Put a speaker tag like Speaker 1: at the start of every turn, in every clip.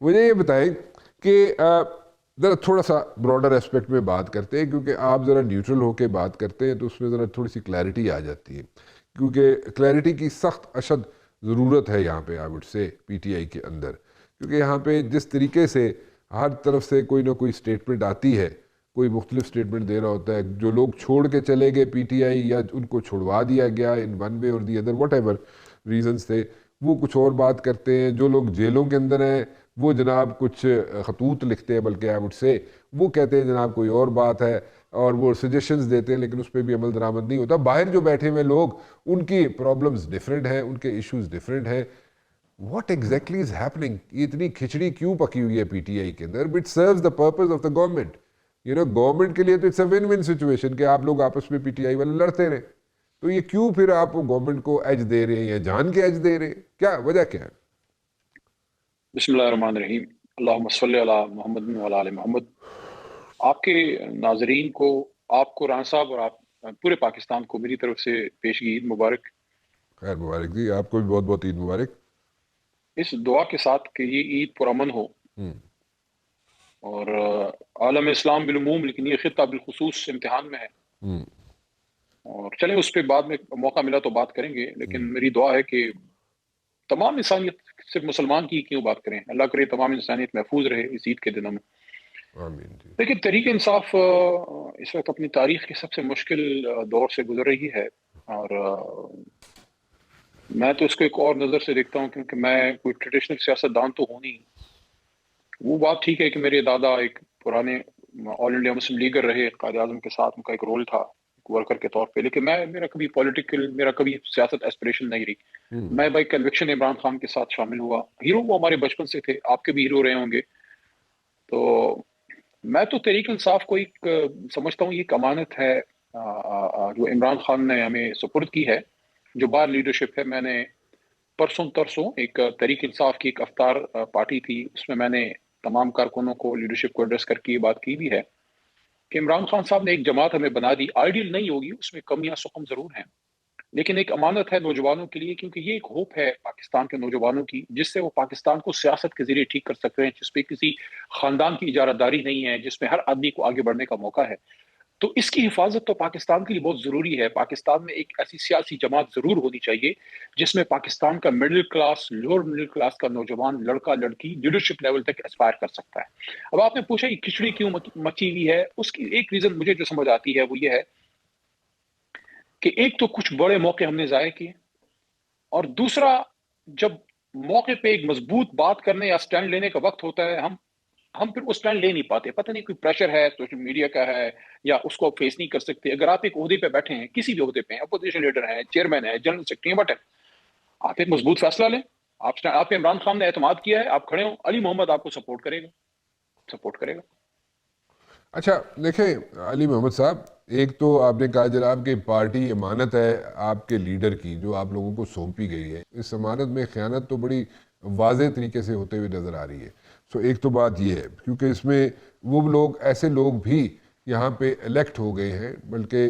Speaker 1: مجھے یہ بتائیں کہ ذرا تھوڑا سا براڈر اسپیکٹ میں بات کرتے ہیں، کیونکہ آپ ذرا نیوٹرل ہو کے بات کرتے ہیں تو اس میں ذرا تھوڑی سی کلیئرٹی آ جاتی ہے، کیونکہ کلیئرٹی کی سخت اشد ضرورت ہے یہاں پہ، I would say P T I کے اندر، کیونکہ یہاں پہ جس طریقے سے ہر طرف سے کوئی نہ کوئی اسٹیٹمنٹ آتی ہے، کوئی مختلف اسٹیٹمنٹ دے رہا ہوتا ہے، جو لوگ چھوڑ کے چلے گئے پی ٹی آئی یا ان کو چھوڑوا دیا گیا ان ون وے اور the other what ever reasons تھے، وہ کچھ اور بات کرتے ہیں، جو لوگ جیلوں کے اندر ہیں وہ جناب کچھ خطوط لکھتے ہیں، بلکہ آئی وڈ سے وہ کہتے ہیں جناب کوئی اور بات ہے، اور وہ سجیشنز دیتے ہیں لیکن اس پہ بھی عمل درآمد نہیں ہوتا۔ باہر جو بیٹھے ہوئے لوگ، ان کی پرابلمز ڈفرینٹ ہیں، ان کے ایشوز ڈفرینٹ ہیں۔ What exactly is happening? یہ اتنی کھچڑی کیوں پکی ہوئی ہے پی ٹی آئی کے اندر؟ But serves the purpose of the government, government کے لیے تو it's a win win situation کہ آپ لوگ آپس میں پی ٹی آئی والے لڑتے رہیں، تو یہ کیوں پھر آپ گورنمنٹ کو ایج دے رہے ہیں، یا جان کے ایج دے رہے ہیں؟ کیا وجہ کیا ہے؟
Speaker 2: بسم اللہ الرحمن الرحیم۔ اللہم صلی علی محمد و علی آل محمد۔ آپ کے ناظرین کو، آپ کو رانا صاحب اور آپ پورے پاکستان کو میری طرف سے پیشگی عید مبارک،
Speaker 1: خیر مبارک جی، آپ کو بھی بہت بہت عید مبارک۔
Speaker 2: اس دعا کے ساتھ کہ یہ عید پرامن ہو،
Speaker 1: ہوں،
Speaker 2: اور عالم اسلام بالعموم لیکن یہ خطہ بالخصوص امتحان میں ہے،
Speaker 1: ہوں،
Speaker 2: اور چلیں اس پہ بعد میں موقع ملا تو بات کریں گے،
Speaker 1: ہوں،
Speaker 2: لیکن میری دعا ہے کہ تمام انسانیت، صرف مسلمان کی کیوں بات کریں، اللہ کرے تمام انسانیت محفوظ رہے اس عید کے دنوں میں۔
Speaker 1: آمین جی۔
Speaker 2: لیکن تحریک انصاف اس وقت اپنی تاریخ کے سب سے مشکل دور سے گزر رہی ہے، اور میں تو اس کو ایک اور نظر سے دیکھتا ہوں، کیونکہ میں کوئی ٹریڈیشنل سیاست دان تو ہوں نہیں۔ وہ بات ٹھیک ہے کہ میرے دادا ایک پرانے آل انڈیا مسلم لیگر رہے، قائد اعظم کے ساتھ ان کا ایک رول تھا ورکر کے طور پہ، لیکن میرا کبھی پولیٹیکل، میرا کبھی سیاست ایسپریشن نہیں رہی۔
Speaker 1: ہوں،
Speaker 2: میں بائی کنوکشن عمران خان کے ساتھ شامل ہوا۔ ہیرو وہ ہمارے بچپن سے تھے، آپ کے بھی ہیرو رہے ہوں گے۔ تو میں تو تحریک انصاف کو ایک سمجھتا ہوں، یہ ایک امانت ہے جو عمران خان نے ہمیں سپرد کی ہے، جو بار لیڈرشپ ہے۔ میں نے پرسوں ترسوں ایک تحریک انصاف کی ایک افطار پارٹی تھی، اس میں میں نے تمام کارکنوں کو، لیڈرشپ کو ایڈریس کر کے یہ بات کی بھی ہے کہ عمران خان صاحب نے ایک جماعت ہمیں بنا دی، آئیڈیل نہیں ہوگی، اس میں کمیاں سقم ضرور ہیں، لیکن ایک امانت ہے نوجوانوں کے لیے، کیونکہ یہ ایک ہوپ ہے پاکستان کے نوجوانوں کی، جس سے وہ پاکستان کو سیاست کے ذریعے ٹھیک کر سکتے ہیں، جس پہ کسی خاندان کی اجارہ داری نہیں ہے، جس میں ہر آدمی کو آگے بڑھنے کا موقع ہے۔ تو اس کی حفاظت تو پاکستان کے لیے بہت ضروری ہے۔ پاکستان میں ایک ایسی سیاسی جماعت ضرور ہونی چاہیے جس میں پاکستان کا middle class, lower middle class کا نوجوان لڑکا لڑکی لیڈرشپ لیول تک اسپائر کر سکتا ہے۔ اب آپ نے پوچھا یہ کھچڑی کیوں مچی ہوئی ہے، اس کی ایک ریزن مجھے جو سمجھ آتی ہے وہ یہ ہے کہ ایک تو کچھ بڑے موقع ہم نے ضائع کیے، اور دوسرا جب موقع پہ ایک مضبوط بات کرنے یا سٹینڈ لینے کا وقت ہوتا ہے، ہم پھر وہ سٹینڈ لے نہیں پاتے، پتہ نہیں کوئی پریشر ہے سوشل میڈیا کا ہے، یا اس کو فیس نہیں کر سکتے۔ اگر آپ ایک عہدے پہ بیٹھے ہیں، کسی بھی عہدے پہ ہیں، اپوزیشن لیڈر ہیں، چیئرمین ہیں، جنرل سیکرٹری ہیں، بٹ آپ ایک مضبوط فیصلہ لیں۔ آپ پہ عمران خان نے اعتماد کیا ہے، آپ کھڑے ہوں، علی محمد آپ کو سپورٹ کرے گا، سپورٹ کرے گا۔
Speaker 1: اچھا دیکھیں علی محمد صاحب، ایک تو آپ نے کہا جناب کہ پارٹی امانت ہے آپ کے لیڈر کی جو آپ لوگوں کو سونپی گئی ہے، اس امانت میں خیانت تو بڑی واضح طریقے سے ہوتے ہوئے نظر آ رہی ہے۔ سو ایک تو بات یہ ہے، کیونکہ اس میں وہ لوگ، ایسے لوگ بھی یہاں پہ الیکٹ ہو گئے ہیں، بلکہ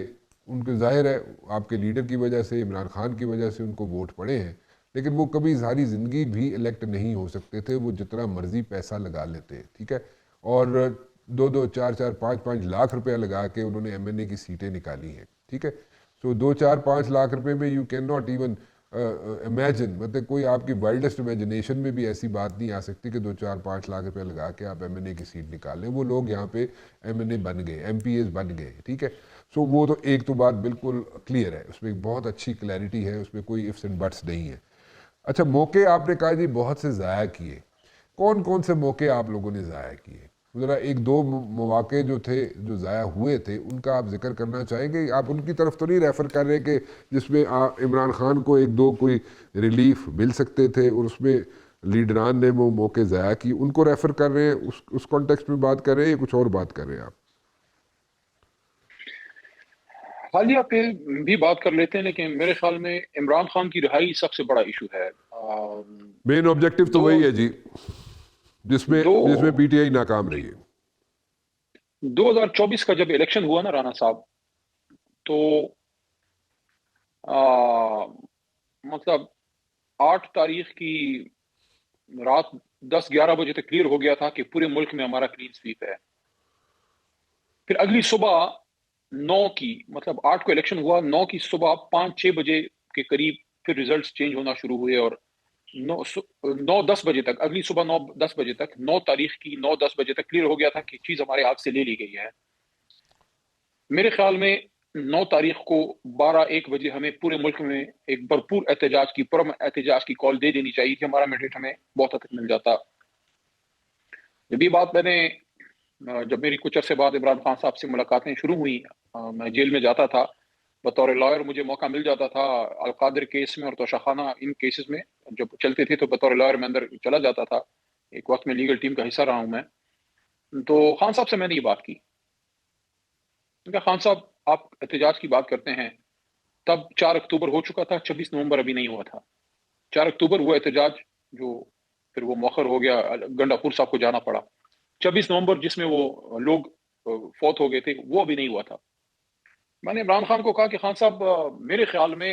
Speaker 1: ان کے ظاہر ہے آپ کے لیڈر کی وجہ سے، عمران خان کی وجہ سے ان کو ووٹ پڑے ہیں، لیکن وہ کبھی ساری زندگی بھی الیکٹ نہیں ہو سکتے تھے، وہ جتنا مرضی پیسہ لگا لیتے، ٹھیک ہے، اور دو دو چار چار پانچ پانچ لاکھ روپے لگا کے انہوں نے ایم این اے کی سیٹیں نکالی ہیں، ٹھیک ہے۔ سو دو چار پانچ لاکھ روپے میں you can not even imagine, مطلب کوئی آپ کی وائلڈسٹ امیجنیشن میں بھی ایسی بات نہیں آ سکتی کہ دو چار پانچ لاکھ روپے لگا کے آپ ایم این اے کی سیٹ نکال لیں۔ وہ لوگ یہاں پہ ایم این اے بن گئے، ایم پی ایز بن گئے، ٹھیک ہے۔ سو وہ تو ایک تو بات بالکل کلیئر ہے، اس میں بہت اچھی کلیئرٹی ہے، اس میں کوئی ifs اینڈ بٹس نہیں ہے۔ اچھا موقع آپ نے کہا جی بہت سے ضائع کیے، کون کون سے موقع آپ لوگوں نے ضائع کیے؟ ذرا ایک دو مواقع جو تھے، جو ضائع ہوئے تھے، ان کا آپ ذکر کرنا چاہیں گے؟ آپ ان کی طرف تو نہیں ریفر کر رہے کہ جس میں عمران خان کو ایک دو کوئی ریلیف مل سکتے تھے اور اس میں لیڈران نے وہ موقع ضائع کی، ان کو ریفر کر رہے ہیں، اس کانٹیکسٹ میں بات کر رہے ہیں یا کچھ اور بات کر رہے ہیں آپ؟
Speaker 2: حالیہ پہ بھی بات کر لیتے ہیں، لیکن میرے خیال میں عمران خان کی رہائی سب سے بڑا ایشو ہے۔
Speaker 1: مین آبجیکٹو تو
Speaker 2: دو
Speaker 1: وہی ہے جی،
Speaker 2: دو
Speaker 1: جس میں پی ٹی آئی ناکام رہی ہے۔
Speaker 2: 2024 کا جب الیکشن ہوا نا رانا صاحب، تو مطلب 8 تاریخ کی رات 10-11 بجے تک کلیئر ہو گیا تھا کہ پورے ملک میں ہمارا کلین سویپ ہے. پھر اگلی صبح 9 کی، مطلب 8 کو الیکشن ہوا، 9 کی صبح 5-6 بجے کے قریب پھر ریزلٹس چینج ہونا شروع ہوئے، اور 9-10 بجے تک، اگلی صبح 9-10 بجے تک، 9 تاریخ کی 9-10 بجے تک کلیئر ہو گیا تھا کہ چیز ہمارے ہاتھ سے لے لی گئی ہے. میرے خیال میں 9 تاریخ کو 12-1 بجے ہمیں پورے ملک میں ایک بھرپور احتجاج کی، پرم احتجاج کی کال دے دینی چاہیے کہ ہمارا مینڈیٹ ہمیں بہت حد تک مل جاتا. جب یہ بات جب میری کچھ عرصے بعد عمران خان صاحب سے ملاقاتیں شروع ہوئی، میں جیل میں جاتا تھا بطور لائر، مجھے موقع مل جاتا تھا القادر کیس میں اور توشہ خانہ ان کیسز میں جب چلتے تھے، تو بطور لائر میں اندر چلا جاتا تھا. ایک وقت میں لیگل ٹیم کا حصہ رہا ہوں میں. تو خان صاحب سے میں نے یہ بات کی کہ خان صاحب آپ احتجاج کی بات کرتے ہیں، تب 4 اکتوبر ہو چکا تھا، 26 نومبر ابھی نہیں ہوا تھا. 4 اکتوبر ہوا احتجاج، جو پھر وہ مؤخر ہو گیا، گنڈا پور صاحب کو جانا پڑا. 26 نومبر جس میں وہ لوگ فوت ہو گئے تھے، وہ ابھی نہیں ہوا تھا. میں نے عمران خان کو کہا کہ خان صاحب میرے خیال میں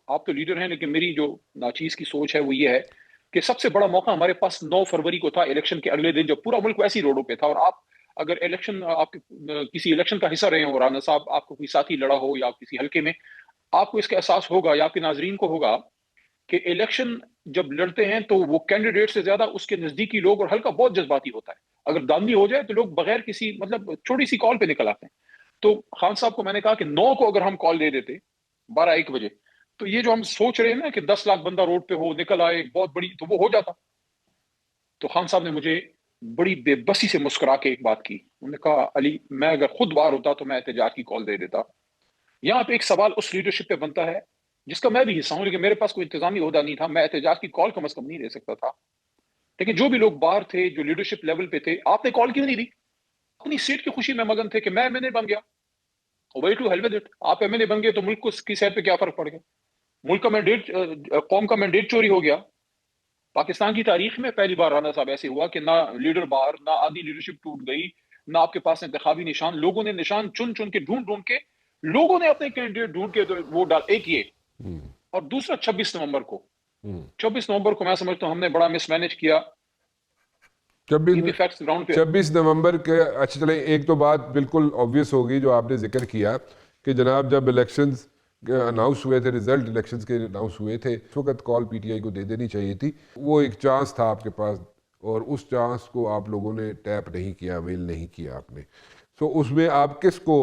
Speaker 2: آپ تو لیڈر ہیں، لیکن میری جو ناچیز کی سوچ ہے وہ یہ ہے کہ سب سے بڑا موقع ہمارے پاس 9 فروری کو تھا، الیکشن کے اگلے دن، جب پورا ملک ایسی روڈوں پہ تھا. اور آپ اگر آپ کسی الیکشن کا حصہ رہے ہوں، رانا صاحب آپ کو کوئی ساتھی لڑا ہو یا کسی حلقے میں، آپ کو اس کا احساس ہوگا یا آپ کے ناظرین کو ہوگا کہ الیکشن جب لڑتے ہیں تو وہ کینڈیڈیٹ سے زیادہ اس کے نزدیکی لوگ اور حلقہ بہت جذباتی ہوتا ہے. اگر داندلی ہو جائے تو لوگ بغیر کسی مطلب چھوٹی سی کال پہ نکل آتے ہیں. تو خان صاحب کو میں نے کہا کہ 9 کو اگر ہم کال دے دیتے 12-1 بجے، تو یہ جو ہم سوچ رہے ہیں نا کہ 10 لاکھ بندہ روڈ پہ ہو، نکل آئے بہت بڑی، تو وہ ہو جاتا. تو خان صاحب نے مجھے بڑی بے بسی سے مسکرا کے ایک بات کی. انہوں نے کہا علی، میں اگر خود باہر ہوتا تو میں احتجاج کی کال دے دیتا. یہاں پہ ایک سوال اس لیڈرشپ پہ بنتا ہے جس کا میں بھی حصہ ہوں، لیکن میرے پاس کوئی انتظامی عہدہ نہیں تھا، میں احتجاج کی کال کم از کم نہیں دے سکتا تھا. لیکن جو بھی لوگ باہر تھے، جو لیڈرشپ لیول پہ تھے، آپ نے کال کیوں نہیں دی؟ اپنی سیٹ کی خوشی میں مگن تھے کہ میں ایم این اے بن گیا. Way to hell with it. آپ ایم این اے بن گئے تو ملک کو کی صحت پہ کیا فرق پڑ گیا؟ ملک کا مینڈیٹ، قوم کا مینڈیٹ چوری ہو گیا. پاکستان کی تاریخ میں پہلی بار رانا صاحب ایسے ہوا کہ نہ لیڈر باہر، نہ آدھی لیڈرشپ ٹوٹ گئی، نہ آپ کے پاس انتخابی نشان. لوگوں نے نشان چن چن کے، ڈھونڈ ڈھونڈ کے، لوگوں نے اپنے کینڈیڈیٹ ڈھونڈ کے ووٹ ڈال. ایک یہ، اور دوسرا 26 نومبر کو 26 نومبر کو میں سمجھتا ہوں ہم نے بڑا مس مینج کیا.
Speaker 1: چھبیس نومبر کے، اچھا چلیں، ایک تو بات بالکل آبویس ہوگی جو آپ نے ذکر کیا کہ جناب جب الیکشنز اناؤنس ہوئے تھے، ریزلٹ الیکشنز کے اناؤنس ہوئے تھے، اس وقت کال پی ٹی آئی کو دے دینی چاہیے تھی. وہ ایک چانس تھا آپ کے پاس، اور اس چانس کو آپ لوگوں نے ٹیپ نہیں کیا، اویل نہیں کیا آپ نے. سو اس میں آپ کس کو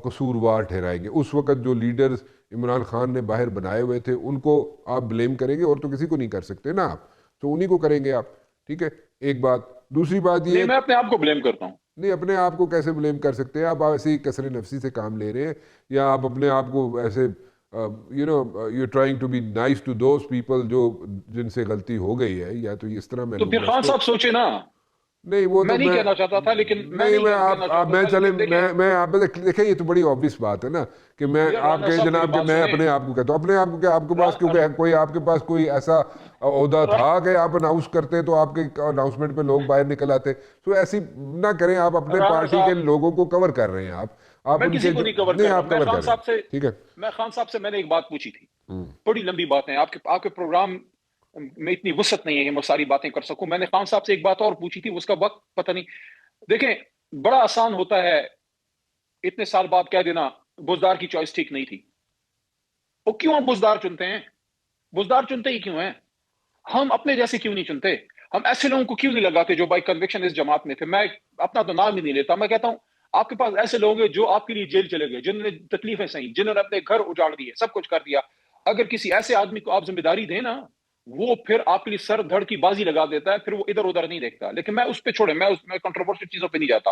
Speaker 1: قصوروار ٹھہرائیں گے؟ اس وقت جو لیڈرز عمران خان نے باہر بنائے ہوئے تھے ان کو آپ بلیم کریں گے؟ اور تو کسی کو نہیں کر سکتے نا آپ، تو انہی کو کریں گے آپ. ٹھیک ہے، ایک بات. دوسری بات یہ،
Speaker 2: نہیں، میں اپنے آپ کو بلیم کرتا ہوں.
Speaker 1: نہیں، اپنے آپ کو کیسے بلیم کر سکتے ہیں آپ؟ ایسے ہی کثر نفسی سے کام لے رہے ہیں، یا آپ اپنے آپ کو ایسے you trying to be nice to those people جو جن سے غلطی ہو گئی ہے، یا تو اس طرح میں
Speaker 2: تو پھر خان صاحب سوچے نا.
Speaker 1: نہیں، وہ
Speaker 2: میں
Speaker 1: تو
Speaker 2: نہیں کہنا چاہتا تھا، لیکن
Speaker 1: نہیں، میں چلے، میں آپ دیکھیں، یہ تو بڑی آبویس بات ہے نا کہ میں آپ کے جناب کہ میں اپنے آپ کو کہتا ہوں، اپنے آپ کو کہ آپ کے پاس کیونکہ کوئی آپ کے پاس کوئی ایسا عہدہ تھا کہ آپ اناؤنس کرتے تو آپ کے اناؤنسمنٹ پہ لوگ باہر نکل آتے. تو ایسی نہ کریں، آپ اپنے پارٹی کے لوگوں کو کور کر رہے ہیں. آپ
Speaker 2: میں
Speaker 1: ان
Speaker 2: کسی
Speaker 1: کے
Speaker 2: کو نہیں کور
Speaker 1: نہیں،
Speaker 2: کر رہا.
Speaker 1: آپ کور کر رہے ہیں. ٹھیک ہے،
Speaker 2: میں خان صاحب سے میں نے ایک بات پوچھی تھی، بڑی لمبی بات ہے، آپ کے پروگرام میں اتنی وسعت نہیں ہے کہ میں ساری باتیں کر سکوں. میں نے خان صاحب سے ایک بات اور پوچھی تھی، اس کا وقت پتہ نہیں. دیکھیں، بڑا آسان ہوتا ہے اتنے سال بعد کہہ دینا بزدار کی چوائس ٹھیک نہیں تھی. وہ کیوں ہم بزدار چنتے ہیں؟ بزدار چنتے ہی کیوں ہیں؟ ہم اپنے جیسے کیوں نہیں چنتے؟ ہم ایسے لوگوں کو کیوں نہیں لگاتے جو بائی کنوکشن اس جماعت میں تھے؟ میں اپنا تو نام ہی نہیں لیتا. میں کہتا ہوں آپ کے پاس ایسے لوگ ہیں جو آپ کے لیے جیل چلے گئے، جنہوں نے تکلیفیں سہیں، جنہوں نے اپنے گھر اجاڑ دیے، سب کچھ کر دیا. اگر کسی ایسے آدمی کو آپ ذمہ داری دیں نا، وہ پھر آپ کے لیے سر دھڑ کی بازی لگا دیتا ہے، پھر وہ ادھر ادھر نہیں دیکھتا. لیکن میں اس پہ چھوڑے، میں کنٹروورشل چیزوں پہ نہیں جاتا.